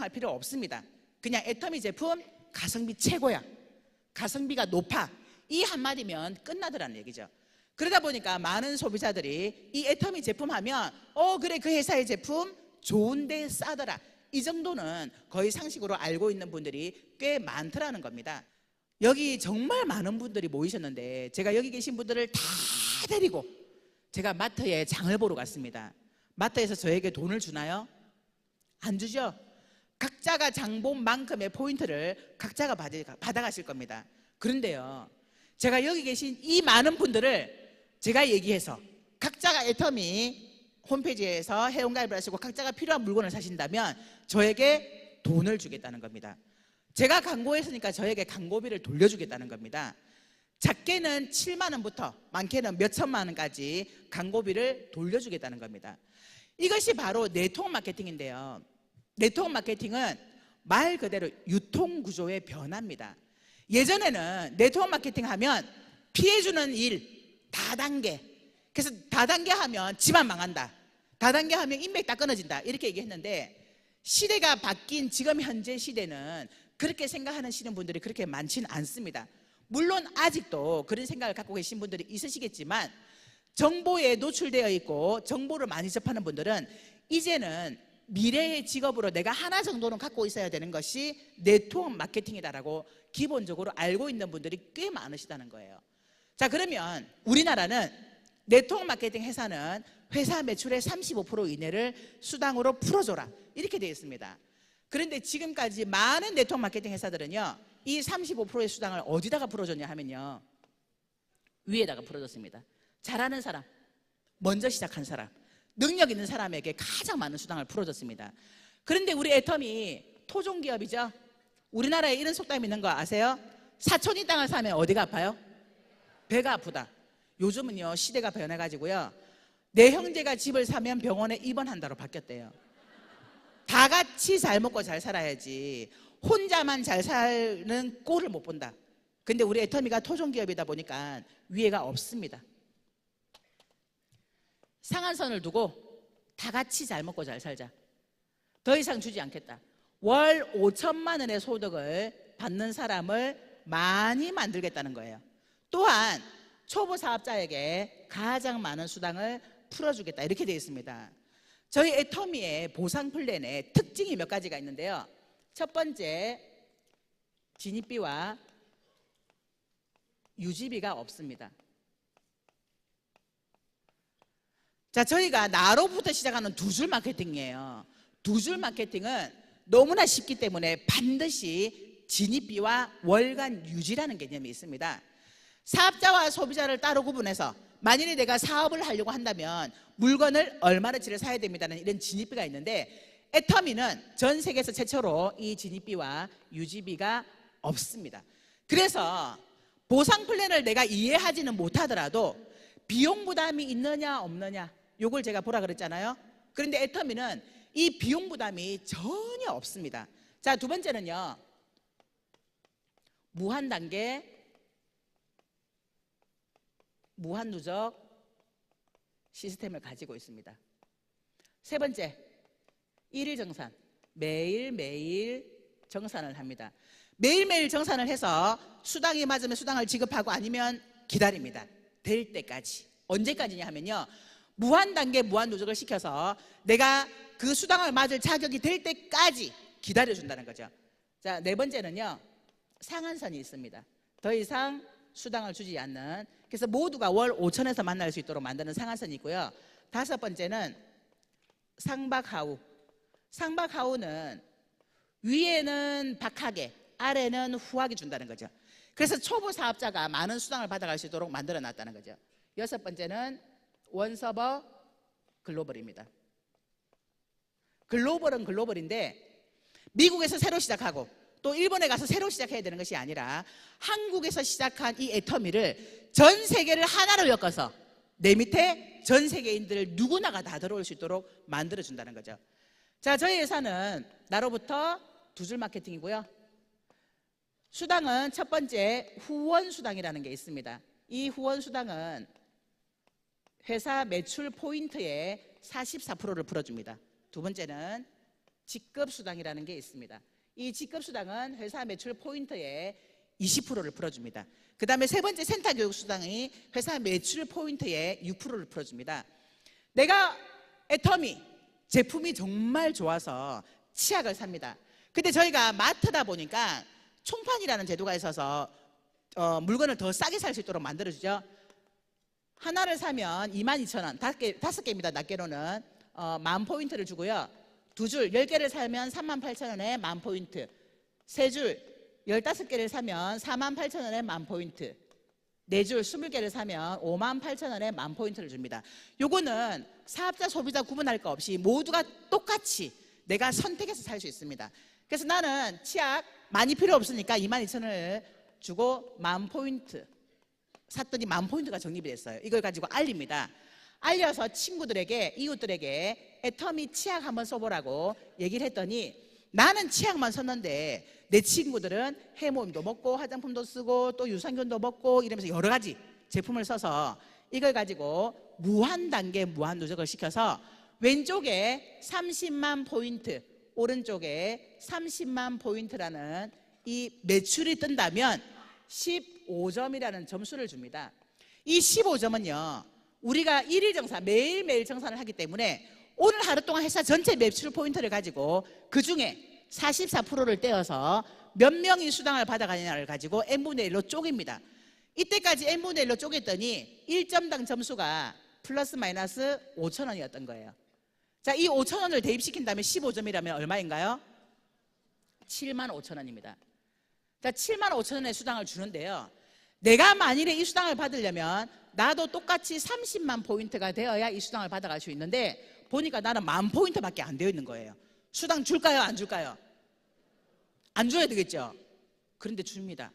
할 필요 없습니다. 그냥 애터미 제품 가성비 최고야, 가성비가 높아, 이 한마디면 끝나더라는 얘기죠. 그러다 보니까 많은 소비자들이 이 애터미 제품 하면 그래, 그 회사의 제품 좋은데 싸더라, 이 정도는 거의 상식으로 알고 있는 분들이 꽤 많더라는 겁니다. 여기 정말 많은 분들이 모이셨는데 제가 여기 계신 분들을 다 데리고 제가 마트에 장을 보러 갔습니다. 마트에서 저에게 돈을 주나요? 안 주죠. 각자가 장 본 만큼의 포인트를 각자가 받아가실 겁니다. 그런데요, 제가 여기 계신 이 많은 분들을 제가 얘기해서 각자가 애터미 홈페이지에서 회원가입을 하시고 각자가 필요한 물건을 사신다면 저에게 돈을 주겠다는 겁니다. 제가 광고했으니까 저에게 광고비를 돌려주겠다는 겁니다. 작게는 7만 원부터 많게는 몇 천만 원까지 광고비를 돌려주겠다는 겁니다. 이것이 바로 네트워크 마케팅인데요, 네트워크 마케팅은 말 그대로 유통구조의 변화입니다. 예전에는 네트워크 마케팅 하면 피해주는 일 다단계, 그래서 다단계 하면 집안 망한다, 다단계 하면 인맥 다 끊어진다, 이렇게 얘기했는데 시대가 바뀐 지금 현재 시대는 그렇게 생각하시는 분들이 그렇게 많지는 않습니다. 물론 아직도 그런 생각을 갖고 계신 분들이 있으시겠지만 정보에 노출되어 있고 정보를 많이 접하는 분들은 이제는 미래의 직업으로 내가 하나 정도는 갖고 있어야 되는 것이 네트워크 마케팅이다라고 기본적으로 알고 있는 분들이 꽤 많으시다는 거예요. 자, 그러면 우리나라는 네트워크 마케팅 회사는 회사 매출의 35% 이내를 수당으로 풀어줘라, 이렇게 되어 있습니다. 그런데 지금까지 많은 네트워크 마케팅 회사들은요, 이 35%의 수당을 어디다가 풀어줬냐 하면요, 위에다가 풀어줬습니다. 잘하는 사람, 먼저 시작한 사람, 능력 있는 사람에게 가장 많은 수당을 풀어줬습니다. 그런데 우리 애터미 토종기업이죠. 우리나라에 이런 속담이 있는 거 아세요? 사촌이 땅을 사면 어디가 아파요? 배가 아프다. 요즘은요, 시대가 변해가지고요, 내 형제가 집을 사면 병원에 입원한다로 바뀌었대요. 다 같이 잘 먹고 잘 살아야지 혼자만 잘 사는 꼴을 못 본다. 근데 우리 애터미가 토종기업이다 보니까 위해가 없습니다. 상한선을 두고 다 같이 잘 먹고 잘 살자, 더 이상 주지 않겠다, 월 5천만 원의 소득을 받는 사람을 많이 만들겠다는 거예요. 또한 초보 사업자에게 가장 많은 수당을 풀어주겠다, 이렇게 되어 있습니다. 저희 애터미의 보상 플랜에 특징이 몇 가지가 있는데요, 첫 번째, 진입비와 유지비가 없습니다. 자, 저희가 나로부터 시작하는 두 줄 마케팅이에요. 두 줄 마케팅은 너무나 쉽기 때문에 반드시 진입비와 월간 유지라는 개념이 있습니다. 사업자와 소비자를 따로 구분해서 만일에 내가 사업을 하려고 한다면 물건을 얼마나치를 사야 됩니다는 이런 진입비가 있는데 애터미는 전 세계에서 최초로 이 진입비와 유지비가 없습니다. 그래서 보상 플랜을 내가 이해하지는 못하더라도 비용 부담이 있느냐 없느냐, 요걸 제가 보라 그랬잖아요. 그런데 애터미는 이 비용 부담이 전혀 없습니다. 자, 두 번째는요, 무한 단계, 무한 누적 시스템을 가지고 있습니다. 세 번째, 일일 정산, 매일매일 정산을 합니다. 매일매일 정산을 해서 수당이 맞으면 수당을 지급하고 아니면 기다립니다. 될 때까지. 언제까지냐 하면요, 무한 단계 무한 누적을 시켜서 내가 그 수당을 맞을 자격이 될 때까지 기다려준다는 거죠. 자, 네 번째는요, 상한선이 있습니다. 더 이상 수당을 주지 않는, 그래서 모두가 월 5천에서 만날 수 있도록 만드는 상한선이 있고요. 다섯 번째는 상박하우. 상박하우는 위에는 박하게, 아래는 후하게 준다는 거죠. 그래서 초보 사업자가 많은 수당을 받아갈 수 있도록 만들어 놨다는 거죠. 여섯 번째는 원서버 글로벌입니다. 글로벌은 글로벌인데 미국에서 새로 시작하고 또 일본에 가서 새로 시작해야 되는 것이 아니라 한국에서 시작한 이 애터미를 전 세계를 하나로 엮어서 내 밑에 전 세계인들 누구나가 다 들어올 수 있도록 만들어준다는 거죠. 자, 저희 회사는 나로부터 두 줄 마케팅이고요. 수당은 첫 번째 후원 수당이라는 게 있습니다. 이 후원 수당은 회사 매출 포인트의 44%를 풀어줍니다. 두 번째는 직급수당이라는 게 있습니다. 이 직급수당은 회사 매출 포인트의 20%를 풀어줍니다. 그 다음에 세 번째 센터교육수당이 회사 매출 포인트의 6%를 풀어줍니다. 내가 애터미 제품이 정말 좋아서 치약을 삽니다. 근데 저희가 마트다 보니까 총판이라는 제도가 있어서 물건을 더 싸게 살 수 있도록 만들어주죠. 하나를 사면 22,000원, 5개입니다. 낱개로는 10,000포인트를 주고요. 2줄, 10개를 사면 38,000원에 10,000포인트, 3줄, 15개를 사면 48,000원에 10,000포인트, 4줄, 20개를 사면 58,000원에 10,000포인트를 줍니다. 요거는 사업자, 소비자 구분할 거 없이 모두가 똑같이 내가 선택해서 살 수 있습니다. 그래서 나는 치약 많이 필요 없으니까 22,000원을 주고 10,000포인트 샀더니 10,000포인트가 적립이 됐어요. 이걸 가지고 알립니다. 알려서 친구들에게, 이웃들에게 애터미 치약 한번 써보라고 얘기를 했더니 나는 치약만 썼는데 내 친구들은 해모임도 먹고 화장품도 쓰고 또 유산균도 먹고 이러면서 여러 가지 제품을 써서 이걸 가지고 무한 단계 무한 누적을 시켜서 왼쪽에 30만 포인트, 오른쪽에 30만 포인트라는 이 매출이 뜬다면 15점이라는 점수를 줍니다. 이 15점은요, 우리가 일일 정산, 매일매일 정산을 하기 때문에 오늘 하루 동안 회사 전체 매출 포인트를 가지고 그 중에 44%를 떼어서 몇 명이 수당을 받아가느냐를 가지고 n분의 1로 쪼갭니다. 이때까지 n분의 1로 쪼갰더니 1점당 점수가 플러스 마이너스 5,000원이었던 거예요. 자, 이 5,000원을 대입시킨 다음에 15점이라면 얼마인가요? 75,000원입니다. 자, 75,000원의 수당을 주는데요, 내가 만일에 이 수당을 받으려면 나도 똑같이 30만 포인트가 되어야 이 수당을 받아갈 수 있는데 보니까 나는 10,000포인트밖에 안 되어 있는 거예요. 수당 줄까요? 안 줄까요? 안 줘야 되겠죠? 그런데 줍니다.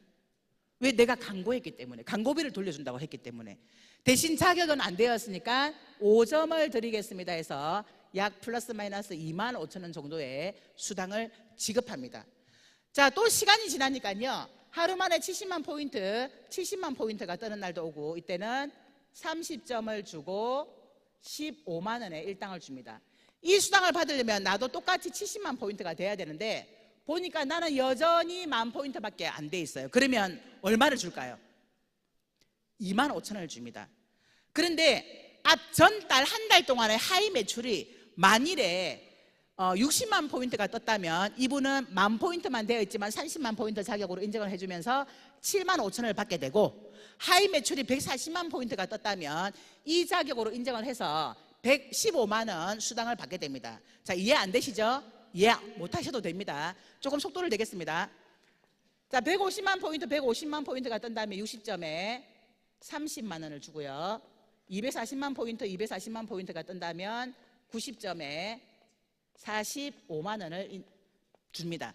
왜? 내가 광고했기 때문에, 광고비를 돌려준다고 했기 때문에. 대신 자격은 안 되었으니까 5점을 드리겠습니다 해서 약 플러스 마이너스 25,000원 정도의 수당을 지급합니다. 자, 또 시간이 지나니까요, 하루 만에 70만 포인트가 뜨는 날도 오고, 이때는 30점을 주고 15만 원의 일당을 줍니다. 이 수당을 받으려면 나도 똑같이 70만 포인트가 돼야 되는데 보니까 나는 여전히 10,000포인트밖에 안 돼 있어요. 그러면 얼마를 줄까요? 25,000원을 줍니다. 그런데 전달 한 달 동안의 하이 매출이 만일에 60만 포인트가 떴다면 이분은 10,000포인트만 되어 있지만 30만 포인트 자격으로 인정을 해주면서 75,000원을 받게 되고, 하이 매출이 140만 포인트가 떴다면 이 자격으로 인정을 해서 115만 원 수당을 받게 됩니다. 자, 이해 안 되시죠? 이해 못 하셔도 됩니다. 조금 속도를 내겠습니다. 자, 150만 포인트가 뜬 다음에 60점에 30만 원을 주고요. 240만 포인트가 뜬다면 90점에 45만 원을 줍니다.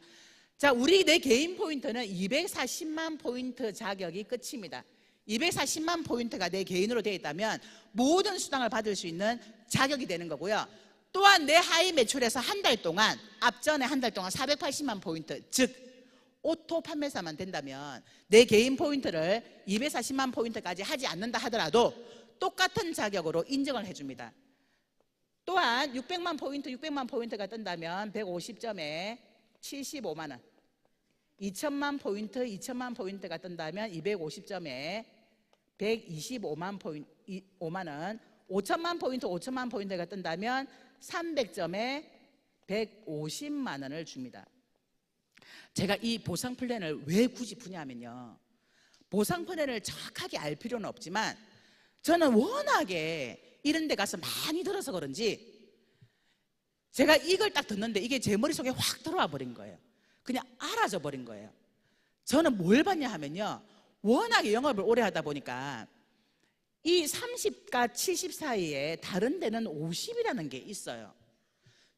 자, 내 개인 포인트는 240만 포인트 자격이 끝입니다. 240만 포인트가 내 개인으로 되어 있다면 모든 수당을 받을 수 있는 자격이 되는 거고요. 또한 내 하이 매출에서 앞전에 한 달 동안 480만 포인트, 즉 오토 판매사만 된다면 내 개인 포인트를 240만 포인트까지 하지 않는다 하더라도 똑같은 자격으로 인정을 해줍니다. 또한 600만 포인트가 뜬다면 150점에 75만 원, 2천만 포인트가 뜬다면 250점에 125만 원, 5천만 포인트가 뜬다면 300점에 150만 원을 줍니다. 제가 이 보상 플랜을 왜 굳이 푸냐면요, 보상 플랜을 정확하게 알 필요는 없지만 저는 워낙에 이런 데 가서 많이 들어서 그런지 제가 이걸 딱 듣는데 이게 제 머릿속에 확 들어와 버린 거예요. 그냥 알아져 버린 거예요. 저는 뭘 봤냐 하면요, 워낙에 영업을 오래 하다 보니까 이 30과 70 사이에 다른 데는 50이라는 게 있어요.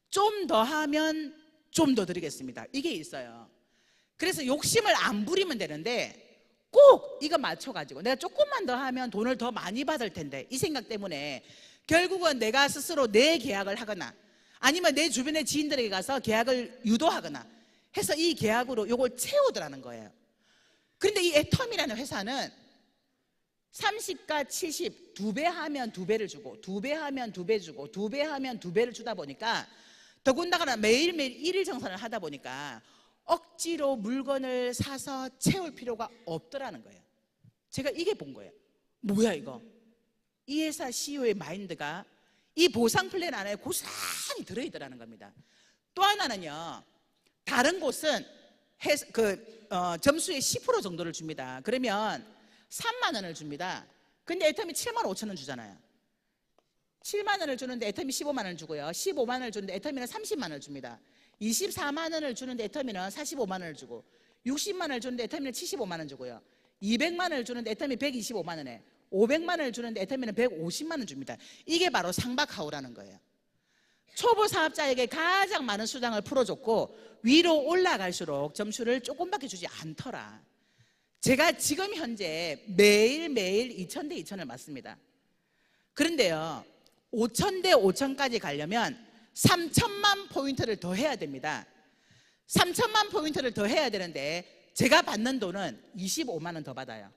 좀 더 하면 좀 더 드리겠습니다, 이게 있어요. 그래서 욕심을 안 부리면 되는데 꼭 이거 맞춰가지고 내가 조금만 더 하면 돈을 더 많이 받을 텐데, 이 생각 때문에 결국은 내가 스스로 내 계약을 하거나 아니면 내 주변의 지인들에게 가서 계약을 유도하거나 해서 이 계약으로 이걸 채우더라는 거예요. 그런데 이 애텀이라는 회사는 30과 70 2배 하면 2배를 주고 2배 하면 2배 주고 2배 하면 2배를 주다 보니까 더군다나 매일매일 일일 정산을 하다 보니까 억지로 물건을 사서 채울 필요가 없더라는 거예요. 제가 이게 본 거예요. 뭐야 이거? 이 회사 CEO의 마인드가 이 보상 플랜 안에 고스란히 들어있더라는 겁니다. 또 하나는요, 다른 곳은 점수의 10% 정도를 줍니다. 그러면 3만 원을 줍니다. 근데 애터미 7만 5천 원 주잖아요. 7만 원을 주는데 애터미 15만 원을 주고요. 15만 원을 주는데 애터미는 30만 원을 줍니다. 24만 원을 주는데 애터미는 45만 원을 주고, 60만 원을 주는데 애터미는 75만 원 주고요. 200만 원을 주는데 애터미 125만 원에, 500만 원을 주는데 애터미는 150만 원 줍니다. 이게 바로 상박하우라는 거예요. 초보 사업자에게 가장 많은 수당을 풀어줬고 위로 올라갈수록 점수를 조금밖에 주지 않더라. 제가 지금 현재 매일매일 2000대 2000을 맞습니다. 그런데요, 5000대 5000까지 가려면 3000만 포인트를 더 해야 됩니다. 3000만 포인트를 더 해야 되는데 제가 받는 돈은 25만 원 더 받아요.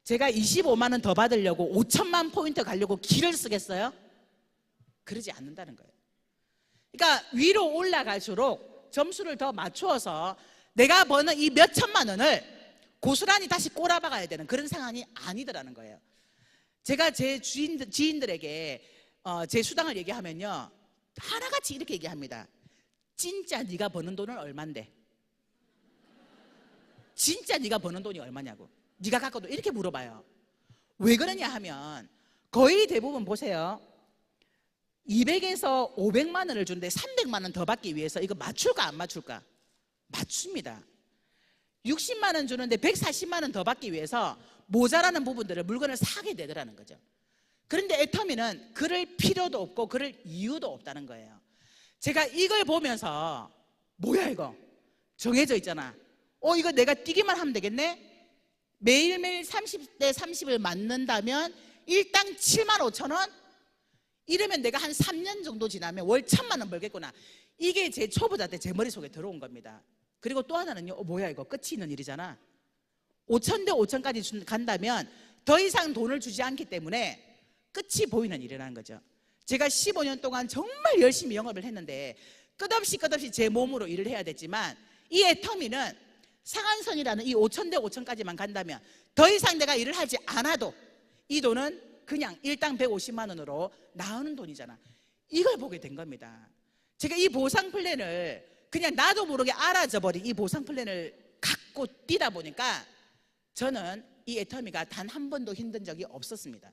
제가 25만 원 더 받으려고 5000만 포인트 가려고 기를 쓰겠어요? 그러지 않는다는 거예요. 그러니까 위로 올라갈수록 점수를 더 맞추어서 내가 버는 이 몇 천만 원을 고스란히 다시 꼬라박아야 되는 그런 상황이 아니더라는 거예요. 제가 제 지인들에게 제 수당을 얘기하면요, 하나같이 이렇게 얘기합니다. 진짜 네가 버는 돈은 얼만데? 진짜 네가 버는 돈이 얼마냐고, 네가 갖고 돈, 이렇게 물어봐요. 왜 그러냐 하면 거의 대부분 보세요, 200에서 500만 원을 주는데 300만 원 더 받기 위해서 이거 맞출까 안 맞출까? 맞춥니다. 60만 원 주는데 140만 원 더 받기 위해서 모자라는 부분들을 물건을 사게 되더라는 거죠. 그런데 애터미는 그럴 필요도 없고 그럴 이유도 없다는 거예요. 제가 이걸 보면서 뭐야 이거 정해져 있잖아, 이거 내가 뛰기만 하면 되겠네? 매일매일 30대 30을 맞는다면 일당 7만 5천 원? 이러면 내가 한 3년 정도 지나면 월 1000만 원 벌겠구나. 이게 제 초보자 때 제 머릿속에 들어온 겁니다. 그리고 또 하나는요, 뭐야 이거 끝이 있는 일이잖아. 5000대 5000까지 간다면 더 이상 돈을 주지 않기 때문에 끝이 보이는 일이라는 거죠. 제가 15년 동안 정말 열심히 영업을 했는데 끝없이 제 몸으로 일을 해야 됐지만 이 애터미는 상한선이라는 이 5000대 5000까지만 간다면 더 이상 내가 일을 하지 않아도 이 돈은 그냥 일당 150만 원으로 나오는 돈이잖아. 이걸 보게 된 겁니다. 제가 이 보상 플랜을 그냥 나도 모르게 알아져버린 이 보상 플랜을 갖고 뛰다 보니까 저는 이 애터미가 단 한 번도 힘든 적이 없었습니다.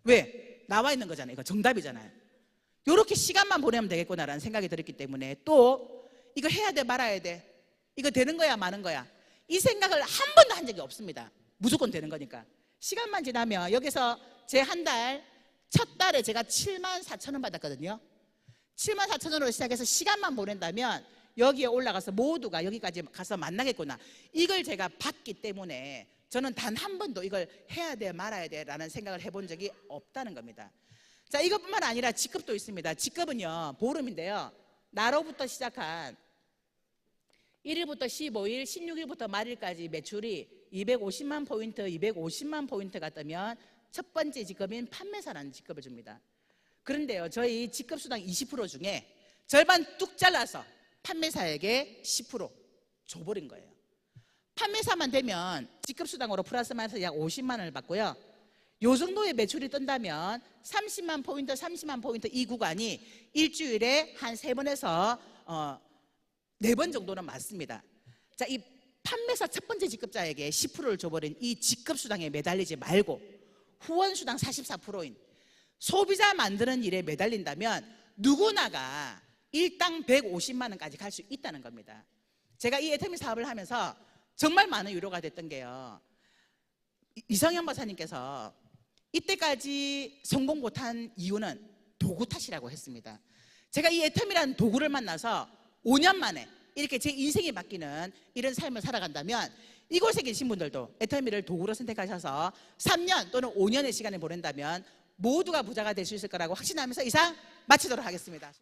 왜? 나와 있는 거잖아요. 이거 정답이잖아요. 이렇게 시간만 보내면 되겠구나라는 생각이 들었기 때문에, 또 이거 해야 돼 말아야 돼, 이거 되는 거야 마는 거야, 이 생각을 한 번도 한 적이 없습니다. 무조건 되는 거니까. 시간만 지나면 여기서 제 한 달, 첫 달에 제가 7만 4천 원 받았거든요. 7만 4천 원으로 시작해서 시간만 보낸다면 여기에 올라가서 모두가 여기까지 가서 만나겠구나, 이걸 제가 봤기 때문에 저는 단 한 번도 이걸 해야 돼 말아야 돼 라는 생각을 해본 적이 없다는 겁니다. 자, 이것뿐만 아니라 직급도 있습니다. 직급은요, 보름인데요, 나로부터 시작한 1일부터 15일, 16일부터 말일까지 매출이 250만 포인트, 250만 포인트가 뜨면 첫 번째 직급인 판매사라는 직급을 줍니다. 그런데요, 저희 직급 수당 20% 중에 절반 뚝 잘라서 판매사에게 10% 줘버린 거예요. 판매사만 되면 직급 수당으로 플러스 마이너스 약 50만 원을 받고요, 요 정도의 매출이 뜬다면 30만 포인트, 30만 포인트 이 구간이 일주일에 한 3번에서 4번 정도는 맞습니다. 자, 이 판매사 첫 번째 직급자에게 10%를 줘버린 이 직급 수당에 매달리지 말고 후원 수당 44%인 소비자 만드는 일에 매달린다면 누구나가 일당 150만 원까지 갈 수 있다는 겁니다. 제가 이 애터미 사업을 하면서 정말 많은 위로가 됐던 게요, 이성현 박사님께서 이때까지 성공 못한 이유는 도구 탓이라고 했습니다. 제가 이 애터미라는 도구를 만나서 5년 만에 이렇게 제 인생이 바뀌는 이런 삶을 살아간다면 이곳에 계신 분들도 애터미를 도구로 선택하셔서 3년 또는 5년의 시간을 보낸다면 모두가 부자가 될 수 있을 거라고 확신하면서 이상 마치도록 하겠습니다.